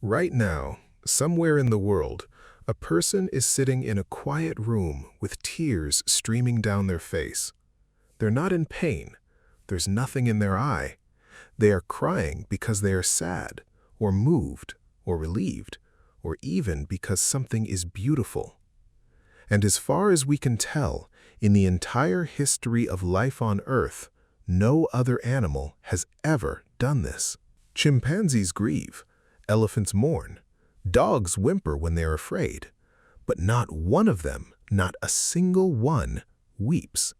Right now, somewhere in the world, a person is sitting in a quiet room with tears streaming down their face. They're not in pain. There's nothing in their eye. They are crying because they are sad, or moved, or relieved, or even because something is beautiful. And as far as we can tell, in the entire history of life on Earth, no other animal has ever done this. Chimpanzees grieve, elephants mourn, dogs whimper when they're afraid, but not one of them, not a single one, weeps.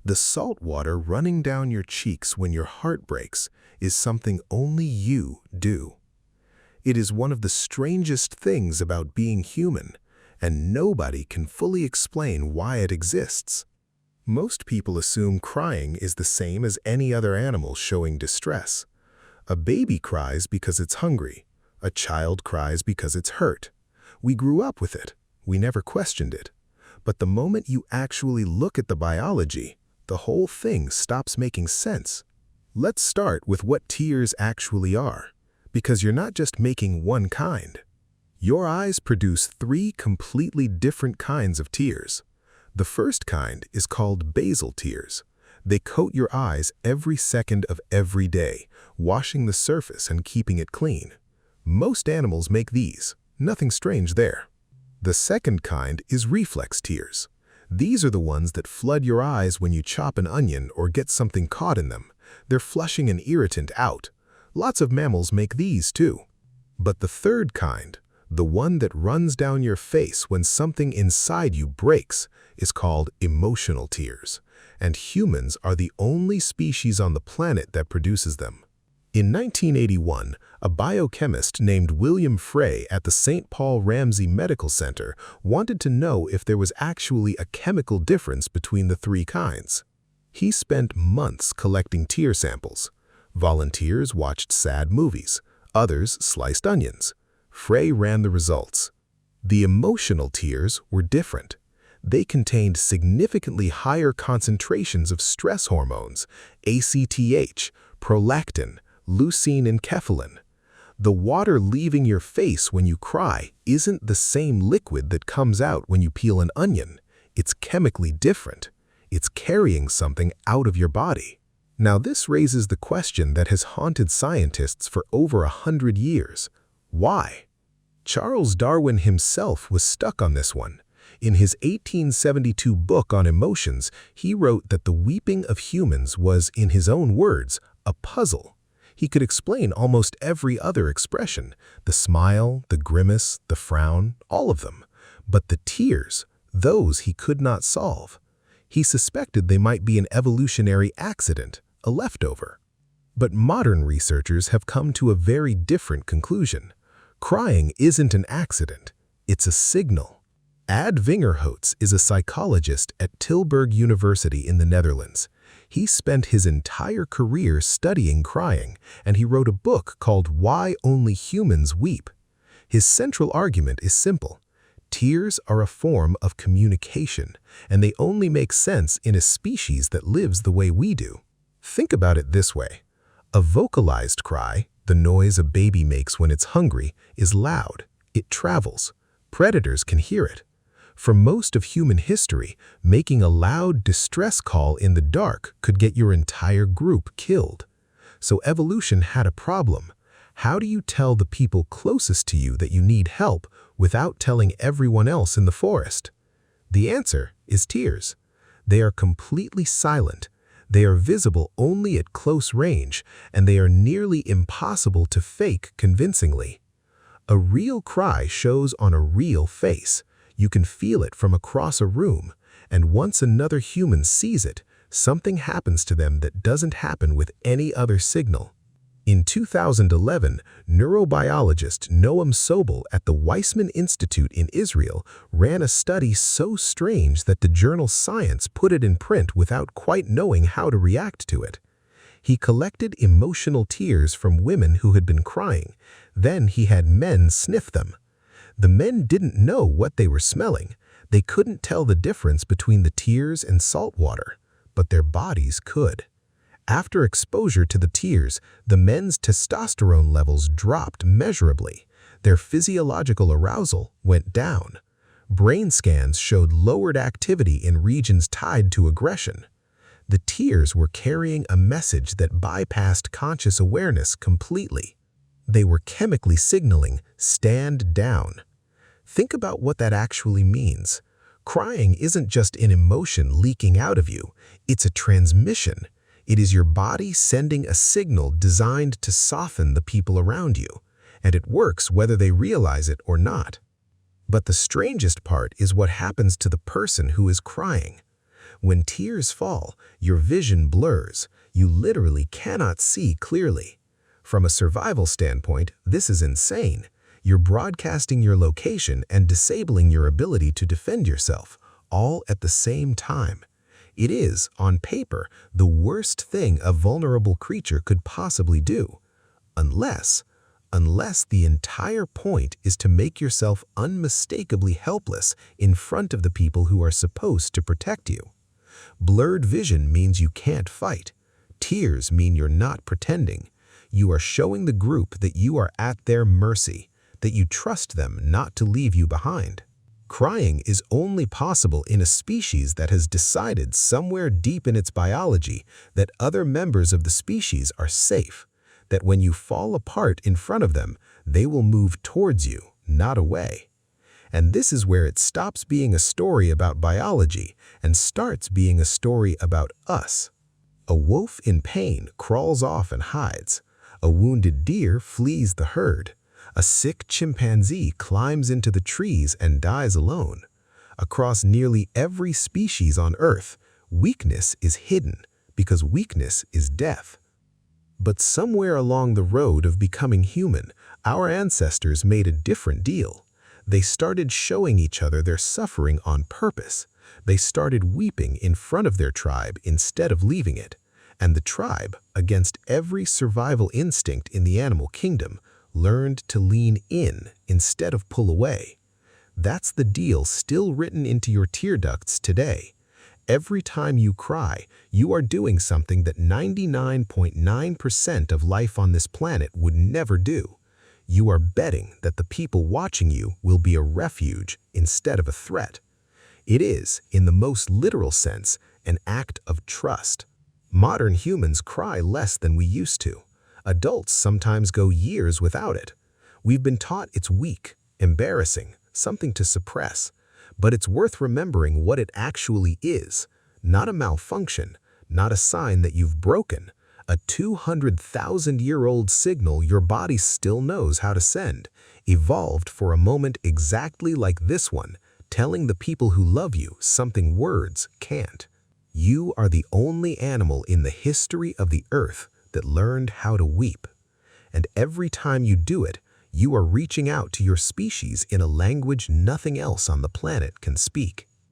The salt water running down your cheeks when your heart breaks is something only you do. It is one of the strangest things about being human, and nobody can fully explain why it exists. Most people assume crying is the same as any other animal showing distress. A baby cries because it's hungry. A child cries because it's hurt. We grew up with it. We never questioned it. But the moment you actually look at the biology, the whole thing stops making sense. Let's start with what tears actually are, because you're not just making one kind. Your eyes produce three completely different kinds of tears. The first kind is called basal tears. They coat your eyes every second of every day, washing the surface and keeping it clean. Most animals make these. Nothing strange there. The second kind is reflex tears. These are the ones that flood your eyes when you chop an onion or get something caught in them. They're flushing an irritant out. Lots of mammals make these too. But the third kind, the one that runs down your face when something inside you breaks, is called emotional tears. And humans are the only species on the planet that produces them. In 1981, a biochemist named William Frey at the St. Paul Ramsey Medical Center wanted to know if there was actually a chemical difference between the three kinds. He spent months collecting tear samples. Volunteers watched sad movies. Others sliced onions. Frey ran the results. The emotional tears were different. They contained significantly higher concentrations of stress hormones, ACTH, prolactin, leucine and kephalin. The water leaving your face when you cry isn't the same liquid that comes out when you peel an onion. It's chemically different. It's carrying something out of your body. Now this raises the question that has haunted scientists for over 100 years. Why? Charles Darwin himself was stuck on this one. In his 1872 book on emotions, he wrote that the weeping of humans was, in his own words, a puzzle. He could explain almost every other expression, the smile, the grimace, the frown, all of them. But the tears, those he could not solve. He suspected they might be an evolutionary accident, a leftover. But modern researchers have come to a very different conclusion. Crying isn't an accident, it's a signal. Ad Vingerhoets is a psychologist at Tilburg University in the Netherlands. He spent his entire career studying crying, and he wrote a book called Why Only Humans Weep. His central argument is simple. Tears are a form of communication, and they only make sense in a species that lives the way we do. Think about it this way. A vocalized cry, the noise a baby makes when it's hungry, is loud. It travels. Predators can hear it. For most of human history, making a loud distress call in the dark could get your entire group killed. So evolution had a problem. How do you tell the people closest to you that you need help without telling everyone else in the forest? The answer is tears. They are completely silent. They are visible only at close range, and they are nearly impossible to fake convincingly. A real cry shows on a real face. You can feel it from across a room, and once another human sees it, something happens to them that doesn't happen with any other signal. In 2011, neurobiologist Noam Sobel at the Weizmann Institute in Israel ran a study so strange that the journal Science put it in print without quite knowing how to react to it. He collected emotional tears from women who had been crying. Then he had men sniff them. The men didn't know what they were smelling. They couldn't tell the difference between the tears and salt water, but their bodies could. After exposure to the tears, the men's testosterone levels dropped measurably, Their physiological arousal went down. Brain scans showed lowered activity in regions tied to aggression. The tears were carrying a message that bypassed conscious awareness completely. They were chemically signaling, "Stand down." Think about what that actually means. Crying isn't just an emotion leaking out of you, it's a transmission. It is your body sending a signal designed to soften the people around you, and it works whether they realize it or not. But the strangest part is what happens to the person who is crying. When tears fall, your vision blurs. You literally cannot see clearly. From a survival standpoint, this is insane. You're broadcasting your location and disabling your ability to defend yourself, all at the same time. It is, on paper, the worst thing a vulnerable creature could possibly do. Unless the entire point is to make yourself unmistakably helpless in front of the people who are supposed to protect you. Blurred vision means you can't fight. Tears mean you're not pretending. You are showing the group that you are at their mercy, that you trust them not to leave you behind. Crying is only possible in a species that has decided somewhere deep in its biology that other members of the species are safe, that when you fall apart in front of them, they will move towards you, not away. And this is where it stops being a story about biology and starts being a story about us. A wolf in pain crawls off and hides. A wounded deer flees the herd. A sick chimpanzee climbs into the trees and dies alone. Across nearly every species on Earth, weakness is hidden because weakness is death. But somewhere along the road of becoming human, our ancestors made a different deal. They started showing each other their suffering on purpose. They started weeping in front of their tribe instead of leaving it. And the tribe, against every survival instinct in the animal kingdom, learned to lean in instead of pull away. That's the deal still written into your tear ducts today. Every time you cry, you are doing something that 99.9% of life on this planet would never do. You are betting that the people watching you will be a refuge instead of a threat. It is, in the most literal sense, an act of trust. Modern humans cry less than we used to. Adults sometimes go years without it. We've been taught it's weak, embarrassing, something to suppress. But it's worth remembering what it actually is. Not a malfunction, not a sign that you've broken. A 200,000-year-old signal your body still knows how to send, evolved for a moment exactly like this one, telling the people who love you something words can't. You are the only animal in the history of the earth that learned how to weep. And every time you do it, you are reaching out to your species in a language nothing else on the planet can speak.